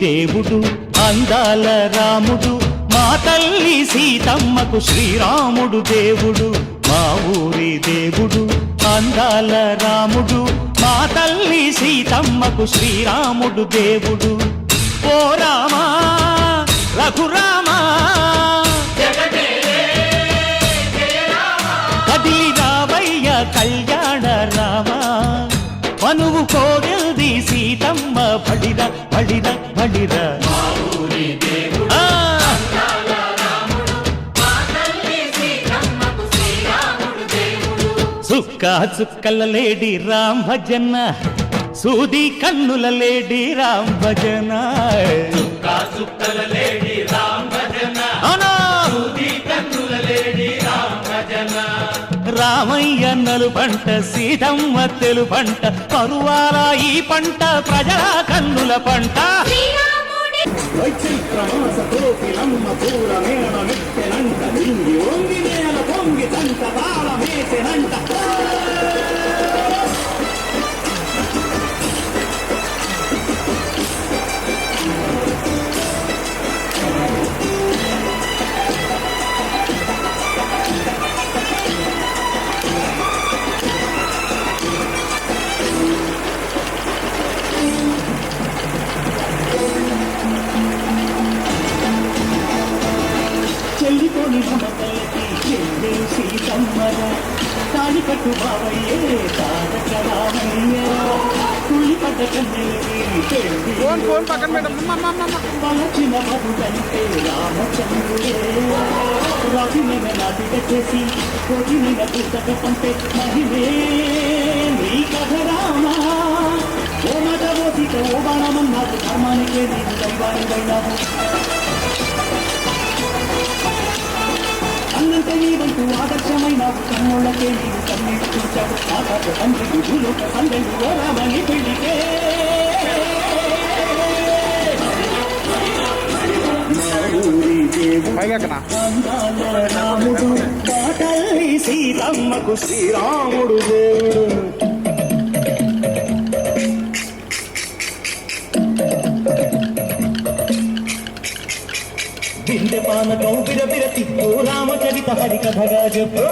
దేవుడు అందాల రాముడు మా తల్లి సీతమ్మకు శ్రీరాముడు దేవుడు మా ఊరి దేవుడు అందాల రాముడు మా తల్లి సీతమ్మకు శ్రీరాముడు దేవుడు ఓ రామా రఘురామా కదిలి రావయ్య కళ్యాణ రామా మనువు కోగెల్ది సీతమ్మ బడిర బడిర బడిర చుక్క చుక్కల లేడి రామ్ భజన సూది కన్నుల లేడి రామ్ భజన చుక్కల లేడి రామ్ భజన సూది కన్నుల లేడి రామ్ భజన రామయ్య నలు పంట సీతమ్మ తెలు పంట పరువాల ఈ పంట ప్రజల కన్నుల పంట చెల్లితోని మమతలకి చెల్లి సీతమ్మర తాళి కట్టు బావయ్యే తారక రామయ్యరా తులి పడ్డ కన్నెలకి వలచిన మధుడంటే రామచంద్రుడే రాజునైన నాటిక చేసి కోటినైన పుస్తక పంపే మహిమే నీ కథ రామా ఓ మద ఓ సీత ఓ బాణమన్నాడు ధర్మానికే నీవు దైవానివైనావు అన్నంత నీవంటూ ఆదర్శమైన కన్నులకే నీవు కన్నీడు చూచావు ఆకాశ తండ్రి భూలోక సందడి ఓ రామని పెళ్లికే అందాల రాముడు మా తల్లి సీతమ్మకు శ్రీరాముడు దేవుడు బిందెపానకం బిరబిర తిప్పు రామచరిత హరికథగా చెప్పు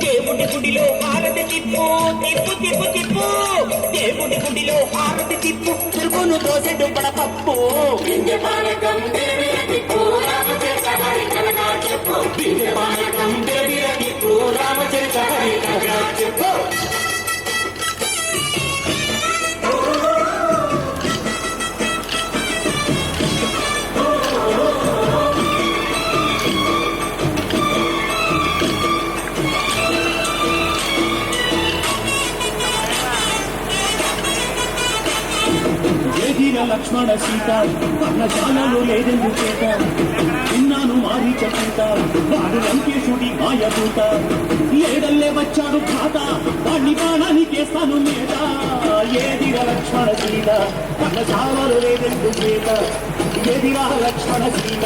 దేవుడి గుడిలో హారతి తిప్పు తిప్పు తిప్పు తిప్పు దేవుడి గుడిలో హారతి తిప్పు తిరుగును దోసెడు పడపప్పు బిందెపానకం బిరబిర తిప్పు రామచరిత హరికథగా చెప్పు లక్ష్మణ సీత పర్ణశాలలో లేదెందు చేత విన్నాను మారి చెప్పుత వాడు లంకేశుడి మాయభూత ఏడల్లే వచ్చాడు ఖాత వాణ్ణి బాణానికేస్తాను మీద ఏదిరా లక్ష్మణ సీత పర్ణశాలలో లేదెందు చేత ఏదిరా లక్ష్మణ సీత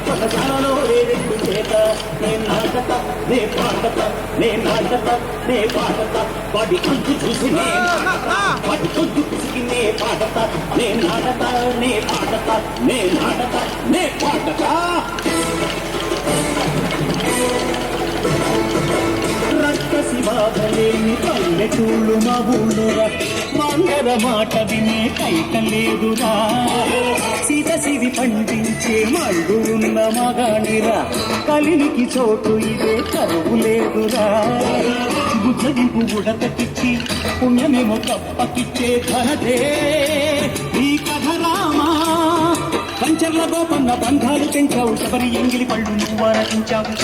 పర్ణశాలలో లేదెందు చేత నే నాటత నే పాటత నే నాటత నే పాటత వాడి అంతు చూసి వాడి కొద్దు పిసికి నే పాటత నే నాటత నే పాటత నే నాటత నే పాటత రక్కసి బాధలేని పల్లెటూళ్ళు మా ఊళ్ళురా మంగళ మాట వినే కైక లేదురా సీత సిరి పండించే మళ్ళు ఉన్న మగానిరా కలినికి చోటు ఇదే కరువు లేదురా బుద్ధదింపు ఉడతకిచ్చి పుణ్యమేమో కప్పకిచ్చే ధనదే ఈ కథ రామా పంచర్ల గోపన్న బంధాలు పెంచావు శబరి ఎంగిలి పళ్ళు నువ్వు ఆరటించావు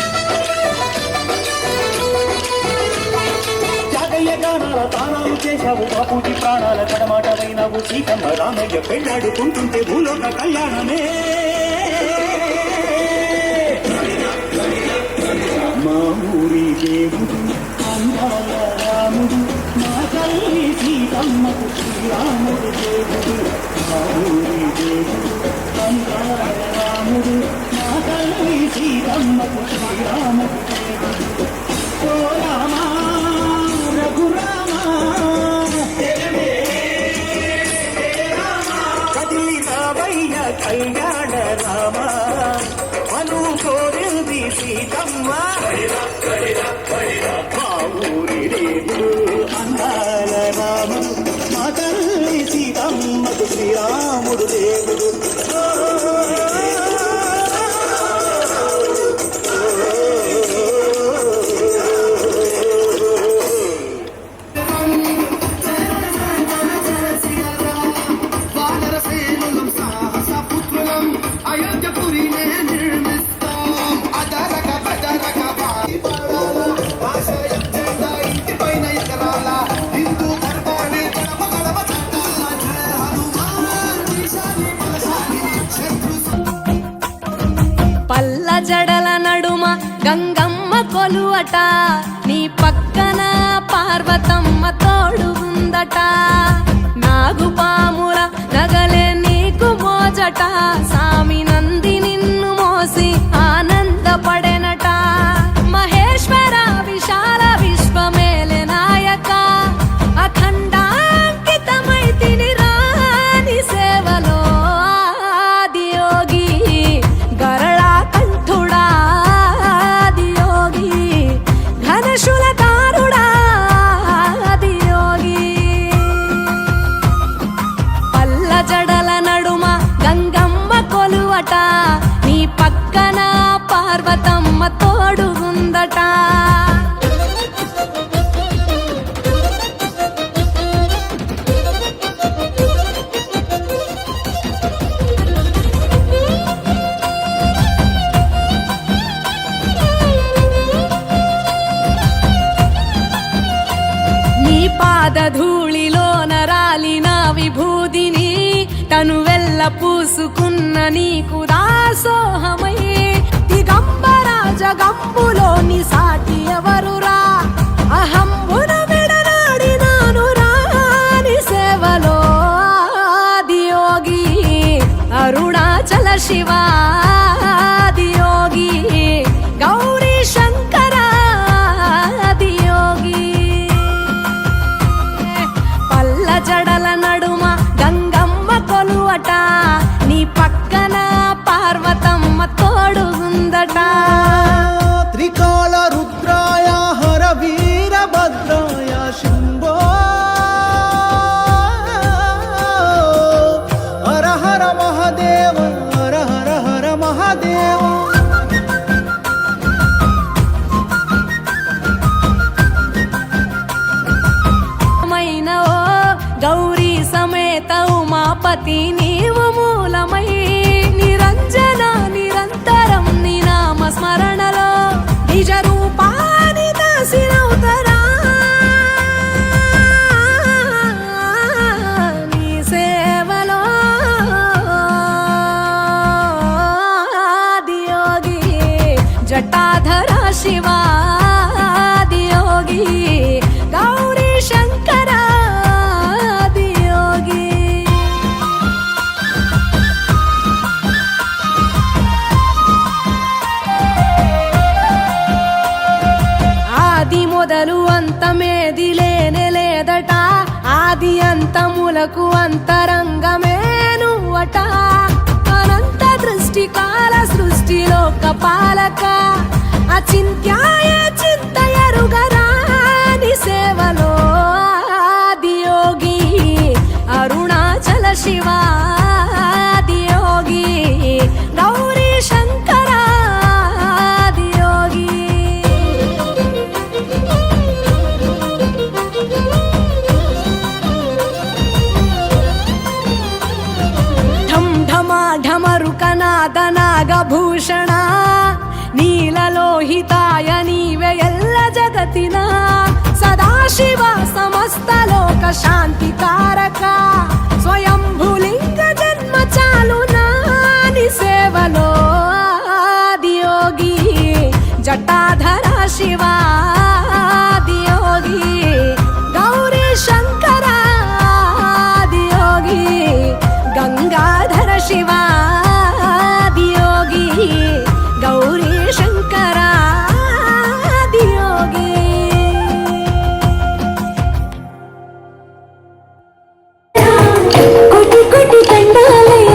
గానాల తానాలు చేశావు బాపూజీ ప్రాణాల కడమాటమైనవు సీతమ్మ రామయ్య పెళ్ళాడుకుంటుంటే భూలోక కళ్యాణమే మా ఊరి దేవుడు అందాల రాముడు మా తల్లి సీతమ్మకు శ్రీరాముడు దేవుడు మా ఊరి దేవుడు అందాల రాముడు మా తల్లి సీతమ్మకు శ్రీరాముడు దేవుడు ఓ రామా రఘురామా రావయ్య కళ్యాణ రామ మను కోరింది సీతమ్మ మా ఊరి దేవుడు అందాల రాముడు మా తల్లి సీతమ్మకు శ్రీరాముడు దేవుడు పల్ల జడల నడుమ గంగమ్మ కొలువట నీ పక్కన పార్వతమ్మ తోడు ఉందట నాగుపాముల నగలే నీకు మోజట సామి నంది నిన్ను మోసి ఆనందపడెనట మహేశ్వర విశాల విశ్వమేలె నాయక అఖండాంకితమై తిని రాని సేవలో ఆదియోగి గరళా కంఠుడా ఆదియోగి ఘనశూలధారుడా ఆదియోగి పల్ల జడల నడుమ గంగమ్మ కొలువట నీ పక్కన పార్వతమ్మ తోడు ఉందట నీ పాదధూళిలో నరాలిన విభూదిని తను వెల్ల పూసుకున్న నీకు దాసోహమై దిగంబర జగంబులోని సాటి ఎవరురా అహంబున విడనాడినాను రాని సేవలో ఆదియోగి అరుణాచల శివ ఆదియోగి గౌరీ శంకర ఆదియోగి పల్ల జడల నడుమ గంగమ్మ కొలువట నీ పక్కన పార్వతమ్మ తోడు ఉందట త్రికాల రుద్రాయ హర వీరభద్రాయ శంభో హర హర మహాదేవ హర హర హర మహాదేవ మైన ఓ గౌరీ సమేత ఉమాపతి నీవు మూలమై నిరంజన నిరంతరం నీ నామ స్మరణలో నిజ రూపాని దాసినవుతరా నీ సేవలో ఆదియోగి జటాధర శివ ఆదియోగి గౌరీ శంకర ఆదియోగి ఆది మొదలు అంతమేది లేనే లేదట ఆది అంతములకు అంతరంగమే నువ్వట అనంత దృష్టి కాల సృష్టిలో కపాలక అచింత్యాయ చింతయరుగరాని సేవలో ఆదియోగి అరుణాచల శివ ఆదియోగి గౌరీ శంకర ఆదియోగి ఢం ఢమా ఢమరుకనాద నాగభూషణ నీలలోహితాయ నీవే ఎల్ల జగతిన సదాశివ సమస్త లోక శాంతి కారక స్వయంభులింగ జన్మ చాలు నాని సేవలో ఆదియోగి జటాధర శివ ఆదియోగి గౌరీ శంకర ఆదియోగి గంగాధర శివ ఆదియోగి గౌరీ శంకర ఆదియోగి कोटि कोटि दंडालय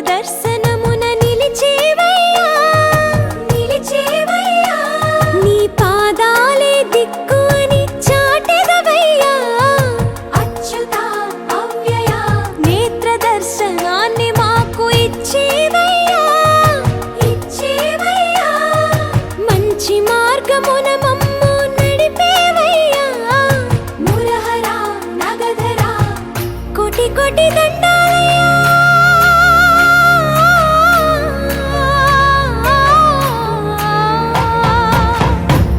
దర్శనమున నిలిచేవయ్యా నిలిచేవయ్యా నీ పాదాలే దిక్కు అని చాటెదవయ్యా అచ్యుత అవ్యయ నేత్ర దర్శనాన్ని మాకు ఇచ్చేవయ్యా ఇచ్చేవయ్యా మంచి మార్గమున మమ్ము నడిపేవయ్యా మురహర నగధర కోటి కోటి దండాలయ్యా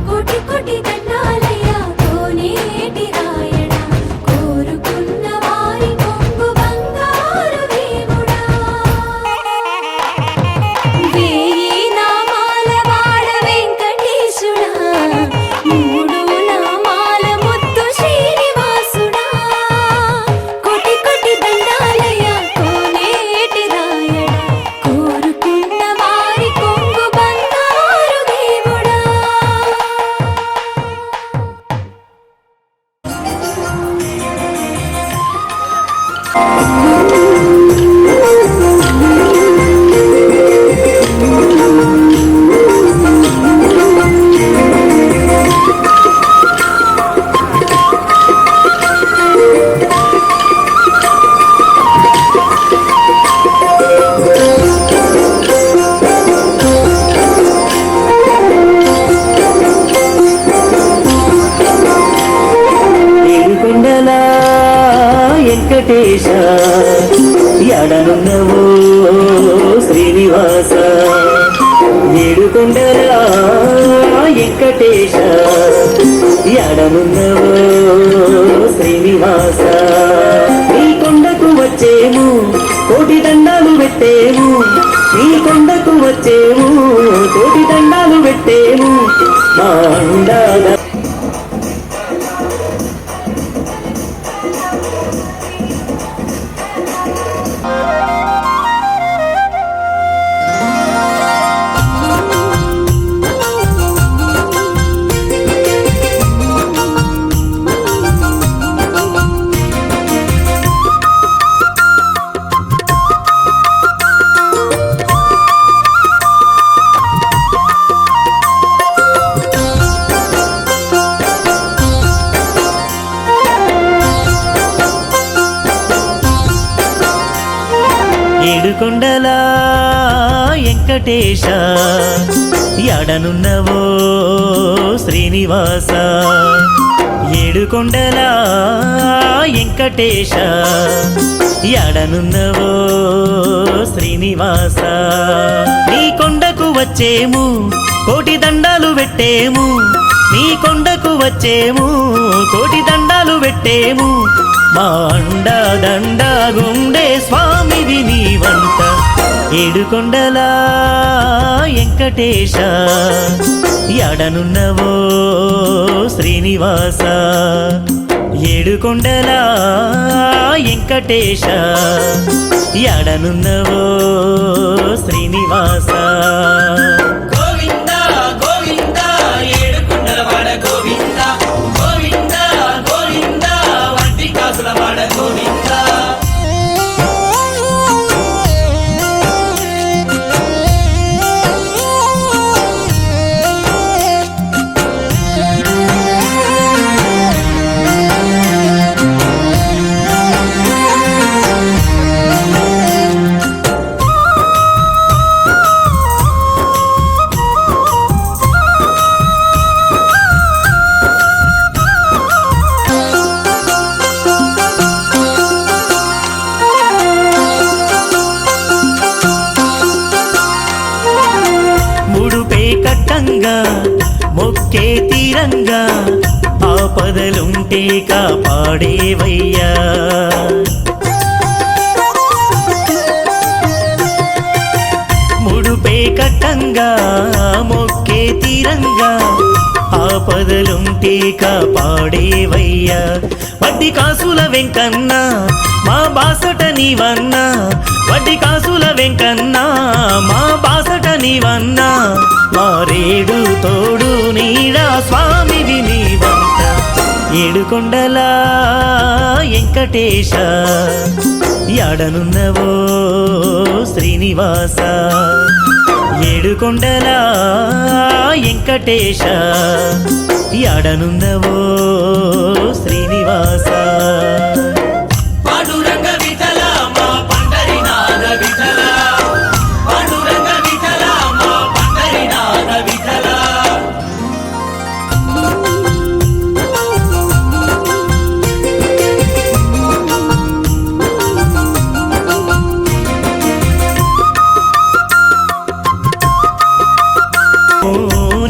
కోటి కోటి దండాలయ్యా కోనేటి రాయడా కోరుకున్న వారి కొంగు బంగారు దేవుడా వేయి నామాల వాడ వెంకటేశుడా మూడు నామాల ముత్తు శ్రీనివాసుడా కోటి కోటి దండాలయ్యా కోనేటి రాయడా కోరుకున్న వారి కొంగు బంగారు దేవుడా ఏడుకొండల వెంకటేశ ఎడనున్నవో శ్రీనివాస ఏడుకొండల వెంకటేశ ఎడనున్నవో శ్రీనివాస నీ కొండకు వచ్చేము కోటి దండాలు పెట్టేము నీ కొండకు వచ్చేము కోటి దండాలు పెట్టేము మా అండాల ఏడుకొండల వెంకటేశ ఎడనున్నవో శ్రీనివాస ఏడుకొండల వెంకటేశ ఎడనున్నవో శ్రీనివాస నీ కొండకు వచ్చేము కోటి దండాలు పెట్టేము నీ కొండకు వచ్చేము కోటి దండాలు పెట్టేము మా అండా దండ గుండే స్వామివి నీవంట ఏడుకొండల వెంకటేశ ఎడనున్నవో శ్రీనివాస ఏడుకొండల వెంకటేశ ఎడనున్నవో శ్రీనివాస గోవింద గోవింద ఏడుకొండల వాడ గోవింద గోవింద గోవింద వంటి కాసుల వాడ గోవింద కట్టంగా మొక్కే తీరంగా ఆపదలుంటే కాపాడేవయ్యా ముడుపే కట్టంగా మొక్కే తీరంగా ఆపదలుంటే కాపాడేవయ్యా వడ్డీ కాసుల వెంకన్న మా బాసట నీవన్నా వడ్డీ కాసుల వెంకన్న మా బాసట నీవన్నా మారేడు తోడు నీడా స్వామివి నీవంట ఏడుకొండల వెంకటేశ యాడనున్నవో శ్రీనివాస ఏడుకొండల వెంకటేశ యాడనున్నవో శ్రీనివాస పాండురంగ విఠల మా పండరినాథ విఠల పాండురంగ విఠల మా పండరినాథ విఠల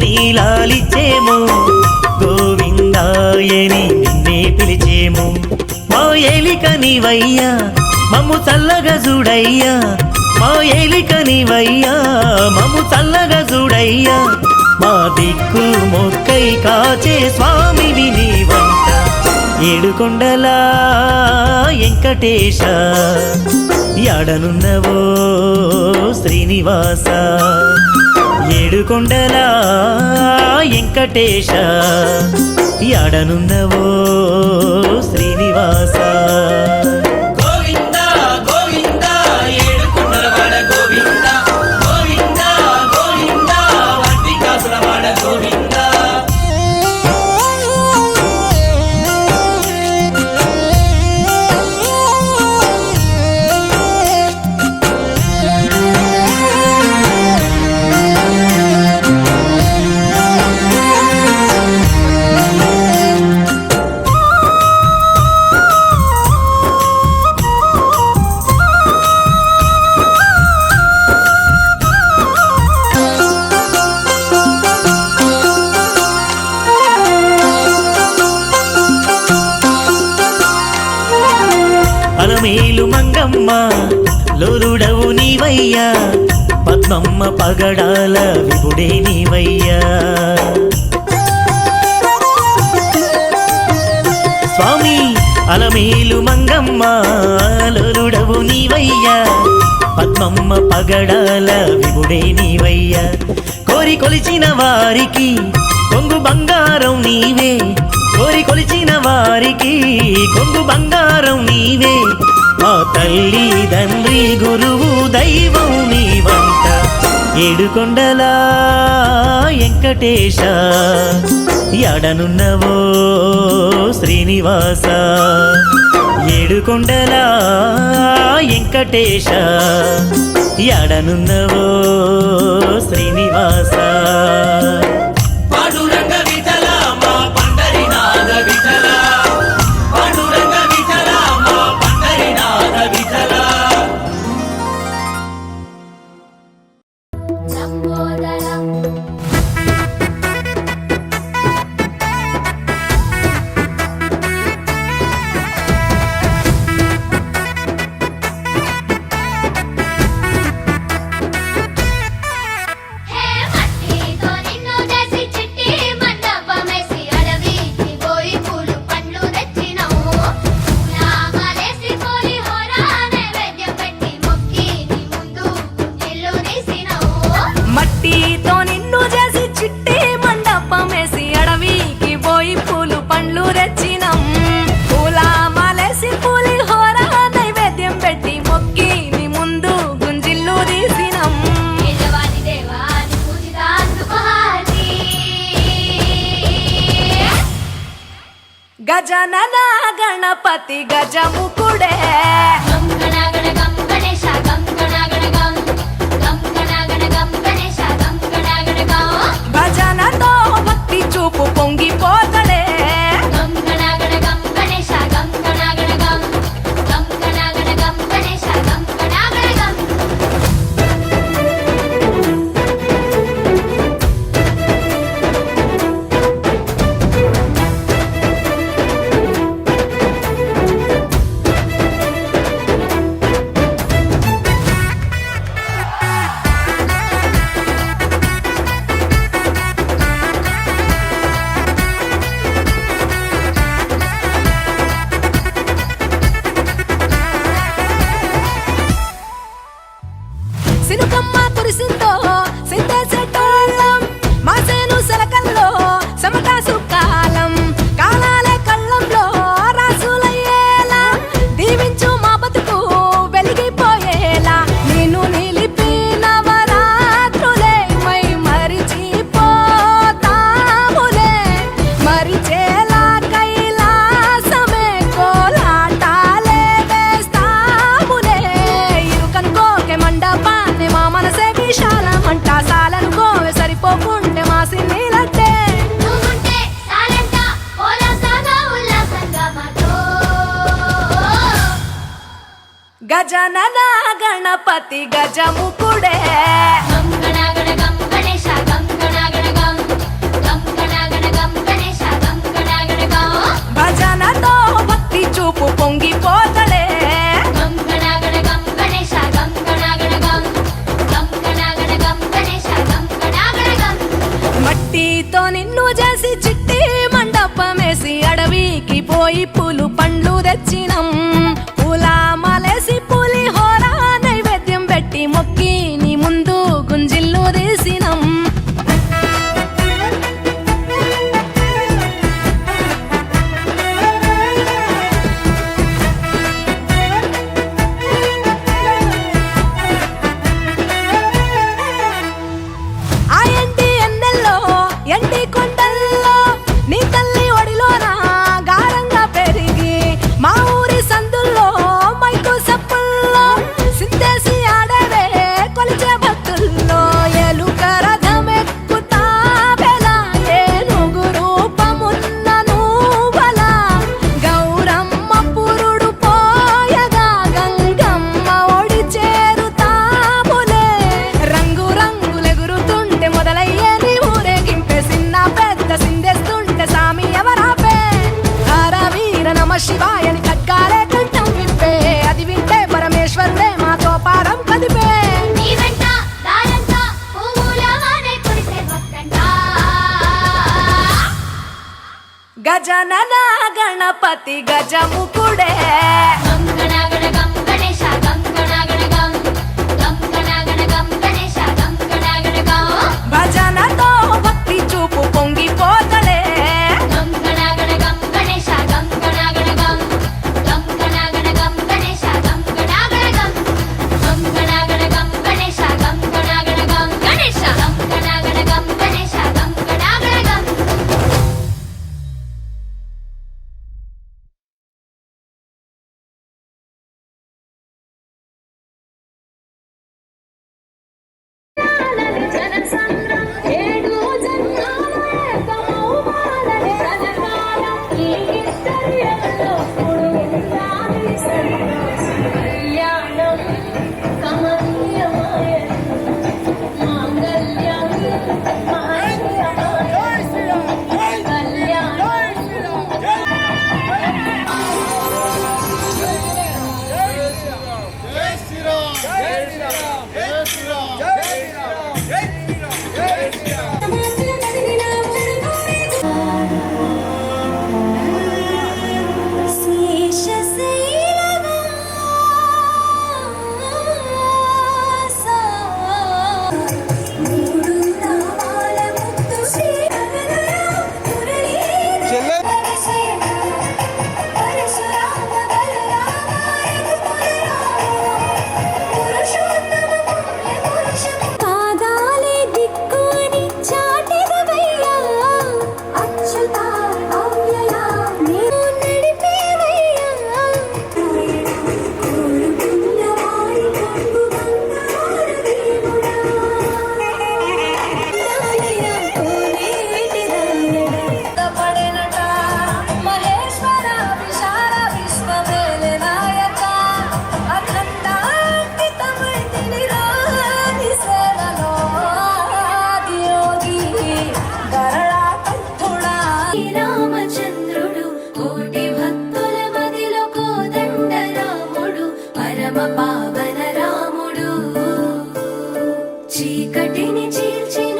నీలాలిచ్చేమో గోవిందాయని నిన్నే పిలిచేము మా ఏలిక నీవయ్యా మమ్ము చల్లగా చూడయ్యా మా ఏలిక నీవయ్యా మమ్ము చల్లగా చూడయ్యా మా దిక్కు మొక్కై కాచే స్వామివి నీవంట ఏడుకొండల వెంకటేశ యాడనున్నవో శ్రీనివాస ఏడుకొండల వెంకటేశ యాడనున్నవో శ్రీనివాస గోవింద గోవింద ఏడుకొండలవాడ గోవింద గోవింద గోవింద వంటి కాసులవాడ గోవింద అలమేలు మంగమ్మ లోరుడవు నీవయ్యా పద్మమ్మ పగడాల విభుడే నీవయ్యా స్వామి అలమేలు మంగమ్మ లోరుడవు నీవయ్యా పద్మమ్మ పగడాల విభుడే నీవయ్యా కోరి కొలిచిన వారికి కొంగు బంగారం నీవే కోరి కొలిచిన వారికి కొంగు బంగారం నీవే మా తల్లి తండ్రి గురువు దైవం నీవంట ఏడుకొండల వెంకటేశ యాడనున్నవో శ్రీనివాస ఏడుకొండల వెంకటేశ యాడనున్నవో శ్రీనివాస పాండురంగ విఠల మా పండరినాథ విఠల పాండురంగ విఠల మా పండరినాథ విఠల లంబోదరం హే మట్టితో నిన్ను చేసి చిట్టి మండపమేసి అడవికి పోయి పూలు పండ్లు తెచ్చినావు పూలమాలేసి పోలి హోరా నైవేద్యం పెట్టి మొక్కి నీ ముందు ఇల్లు తీసినావు మట్టితో నిన్ను చేసి చిట్టి మండపమేసి అడవికి పోయి పూలు పండ్లు తెచ్చినం పూల మాలేసి పూలి హోర నైవేద్యం పెట్టి మొక్కి నీ ముందు గుంజిల్లు తీసినం యజమాని దేవాని పూజిత అందుకోహారి గజనన గణపతి గజముకుడే గం గణగణ గం గణేశ గం గణగణ గం గం గణగణ గం గణేశ గం గణగణ గం భజనతో భక్తి చూపు పొంగిపోతడే గం గణగణ గం గణేశ గం గణగణ గం గం గణగణ గం గణేశ గం గణగణ గం గజనన గణపతి గజముకుడే గం గణాగణ గం గణేశ గం గణాగణ గం గం గణాగణ గం గణేశ గం గణాగణ గం భజనతో భక్తి చూపు పొంగిపోతలే గం గణాగణ గం గణేశ గం గణాగణ గం గం గణాగణ గం గణేశ గం గణాగణ గం మట్టితో నిన్ను చేసి చిట్టి మండపమేసి అడవికి పోయి పూలు పండ్లు తెచ్చినం పూల మలేసి పులిహోర నైవేద్యం పెట్టి మొక్కి నీ ముందు గుంజిల్లు తీసినం ఆ ఎండి ఎన్నెల్లో ఎండి కొండల్లో నీ తల్లి ఒడిలోన గారంగా పెరిగి మా ఊరి సందుల్లో మైకు సప్పుల్లో సిందేసి ఆడవే కొలిచే భక్తుల్లో ఎలుక రథమెక్కుతా బెలా ఏనుగు రూపమున్న నువ్వల గౌరమ్మ పురుడు పోయగా గంగమ్మ ఒడి చేరుతాములే రంగు రంగులెగురుతుంటే మొదలయ్యే నీ ఊరేగింపే చిన్న పెద్ద సిందేస్తుంటే సామి ఎవరాపే హర వీర నమ శివాయని ఖడ్గాలే కంఠం విప్పే అది వింటే పరమేశ్వరుడే మాతో పారం కదిపే నీ వెంట దారంట పువ్వుల వానే కురిసే భక్తంట గజనన గణపతి గజముకుడే గం గణాగణ గం గణేశ గం గణాగణ గం గం గణాగణ గం గణేశ గం గణాగణ గం భజనతో భక్తి చూపు పొంగిపోతలే గం గణాగణ గం గణేశ గం గణాగణ గం గం గణాగణ గం గణేశ గం గణాగణ గం గం గణాగణ గం గణేశ గం గణాగణ గం గణేశ గం గణాగణ గం గణేశ గం గణాగణ గం పాదాలే దిక్కు అని చాటెదవయ్యా అచ్యుత అవ్యయ నీవు నడిపేవయ్యా కోరుకున్న వారి కంపు బంగారు దేవుడా నాయనా కోనేటి రాయడా పడేనట మహేశ్వర విశాల విశ్వమేలే నాయక అఖండాంకితమైతిని రాని సేవలో ఆదియోగి గరళాకంఠుడా రామచంద్రుడు కోటి భక్తుల మదిలో కోదండ రాముడు పరమ పావన రాముడు చీకటిని చీల్చిన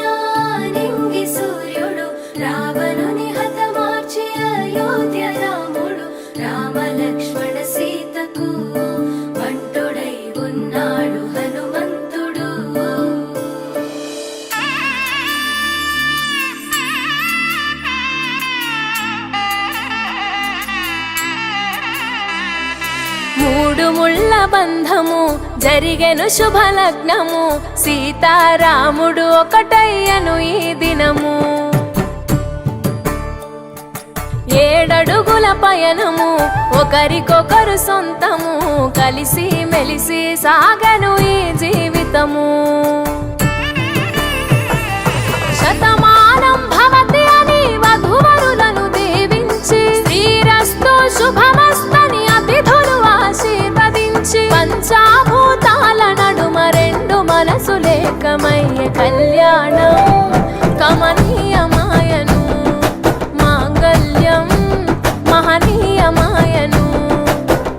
నింగి సూర్యుడు రావణుని హతమార్చి అయోధ్య రాముడు రామ లక్ష్మణ సీతకు బంటుడై ఉన్నాడు హనుమంతుడు మూడు ముళ్ళ బంధము జరిగెను శుభలగ్నము సీతారాముడు ఒకటయ్యను ఈ దినము ఏడడుగుల పయనము ఒకరికొకరు సొంతము కలిసి మెలిసి సాగను ఈ జీవితము శతమానం భవతి అని వధువరులను దీవించి శ్రీరస్తు శుభమస్తని అతిథులు ఆశీర్వదించి ఏకమయ్య కళ్యాణం కమనీయమాయను మాంగళ్యం మహనీయమాయను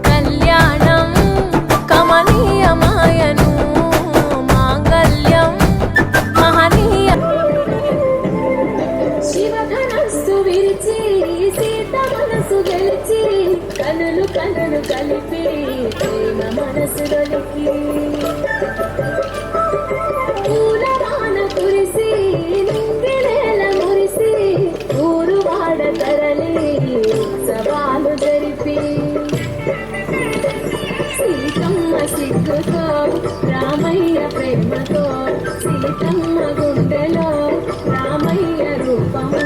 కళ్యాణం కమనీయమాయను మాంగళ్యం మహనీయ శివధనస్సు విరిచి సీత మనసు గెలిచి కనులు కనులు కలిపి ప్రేమ మనసు దొరికి పూలవాన కురిసి నింగినేల మురిసి ఊరు వాడ తరలి సవాలు జరిపి సీతమ్మ సిగ్గుతో రామయ్య ప్రేమతో సీతమ్మ గుండెలో రామయ్య రూపము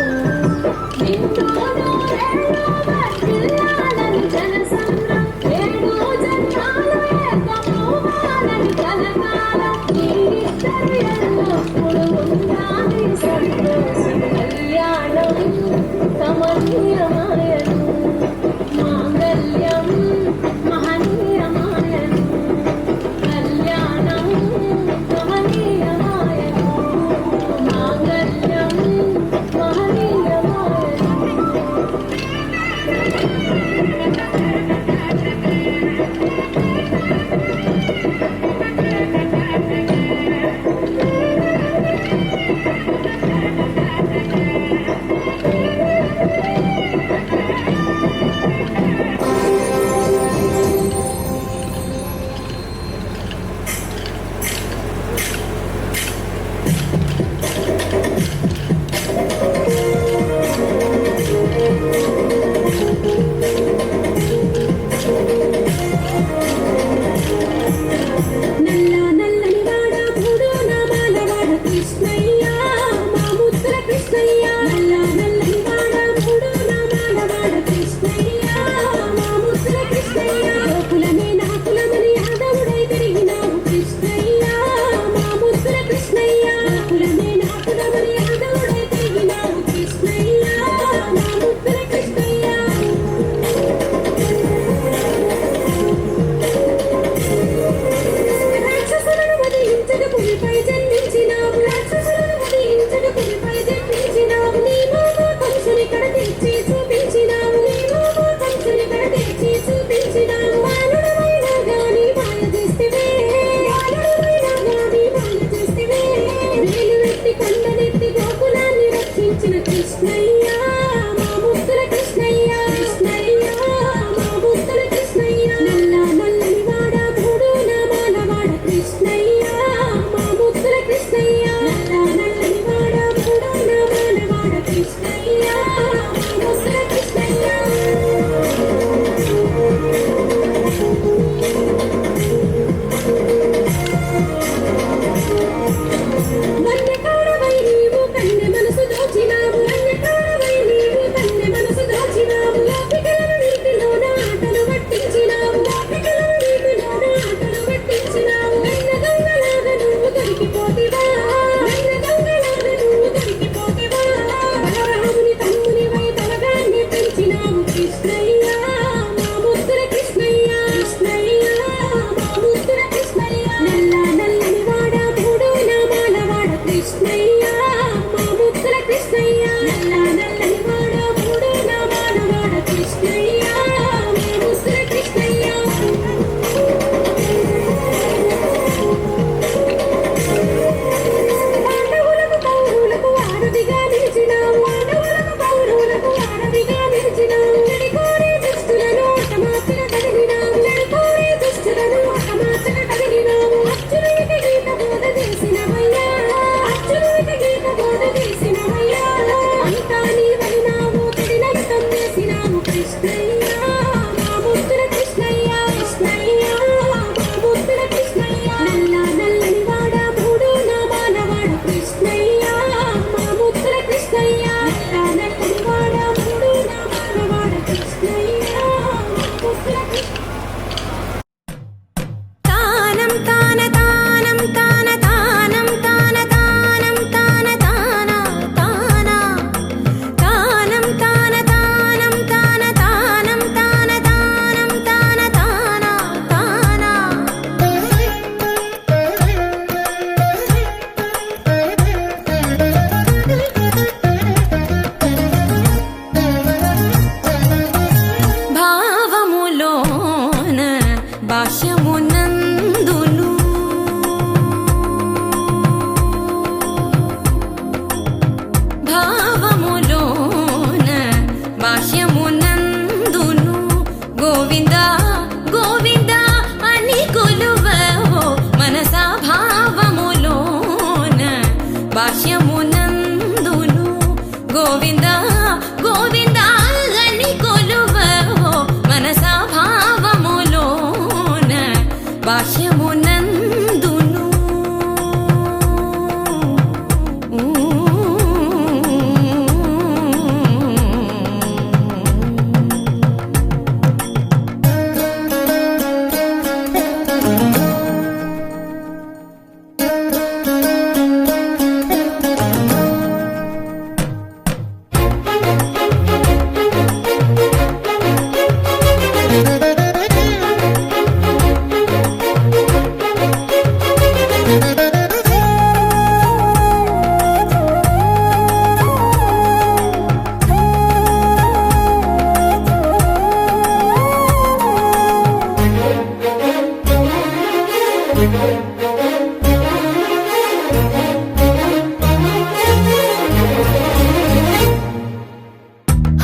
నిండు నూరేళ్ళు వర్ధిల్లాలని జనసంద్రం ఏడు జన్మాలు ఏకమవ్వాలని కలకాలం ఈ ఇద్దరి ఎల్లప్పుడూ ఉండాలి సంతోషం కళ్యాణం కమనీయమాయను మాంగళ్యం మహనీయమాయను కళ్యాణం కమనీయమాయను మాంగళ్యం భాష్యమునందును భావములోన భాష్యమునందును గోవింద గోవింద అని కొలువవో మనసా భావములోన భాష్యమునందును గోవింద గోవింద అని కొలువవో మనసా భావములోన భాష్యమునందును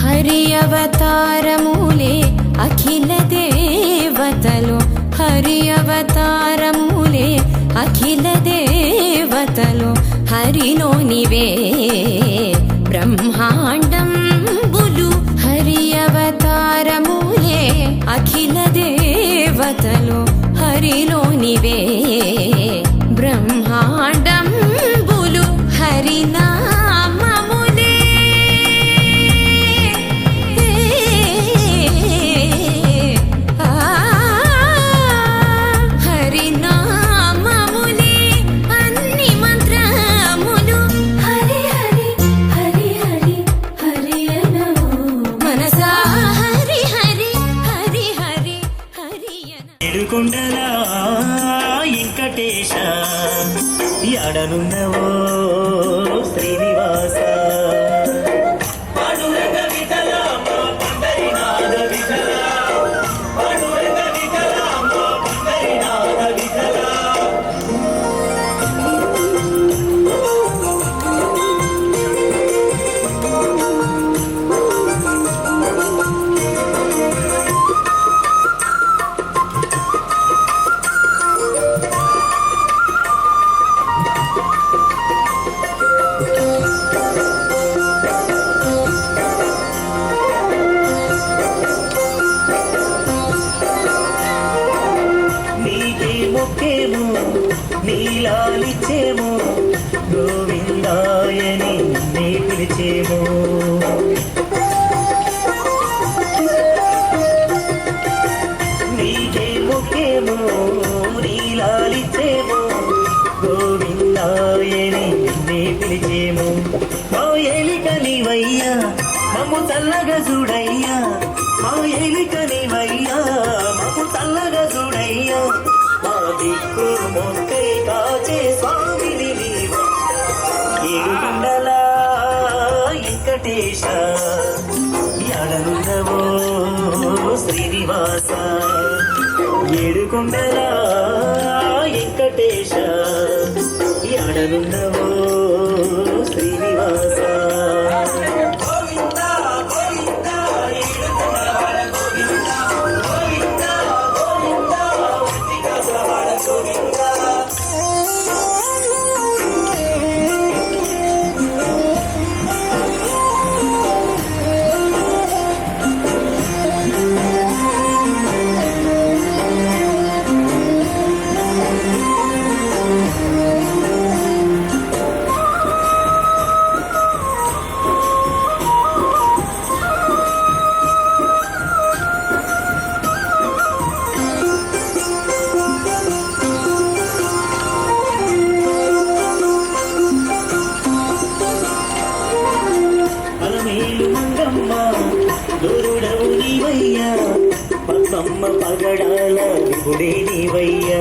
హరి అవతారములే అఖిల దేవతలు హరి అవతారములే అఖిల దేవతలు హరిలోనివే బ్రహ్మాండంబులు హరి అవతారములే అఖిల దేవతలు హరిలోనివే బ్రహ్మాండంబులు హరినామములే హరినామములే అన్ని మంత్రములు హరి హరి హరి హరి హరి అనో మనసా హరి హరి హరి హరి హరి అన ఏడుకొండల వెంకటేశ ఎడనున్నవో శ్రీనివాస పాండురంగ విఠల మా పండరినాథ విఠల పాండురంగ విఠల మా పండరినాథ విఠల నీకే మొక్కేమో నీలాలిచ్చేమో గోవిందాయని నే పిలిచేమో నీకే మొక్కేమో నీలాలిచ్చేమో గోవిందాయని నే పిలిచేమో మా ఏలిక నీవయ్యా మమ్ము చల్లగా చూడయ్యా మా ఏలిక నీవయ్యా మమ్ము చల్లగా చూడయ్యా మా దిక్కు మొక్కే కాచే స్వామిని ఏడుకొండల వెంకటేశ ఎడనున్నవో శ్రీనివాస ఏడుకొండల వెంకటేశ ఎడనున్నవో శ్రీనివాస గోవింద గోవింద ఏడుకొండలవాడ గోవింద గోవింద గోవింద ఉత్తికాసులవాడ గోవింద అలమేలు మంగమ్మ దూరుడవు నీవయ్యా పద్మమ్మ పగడాల విపుడే నీవయ్యా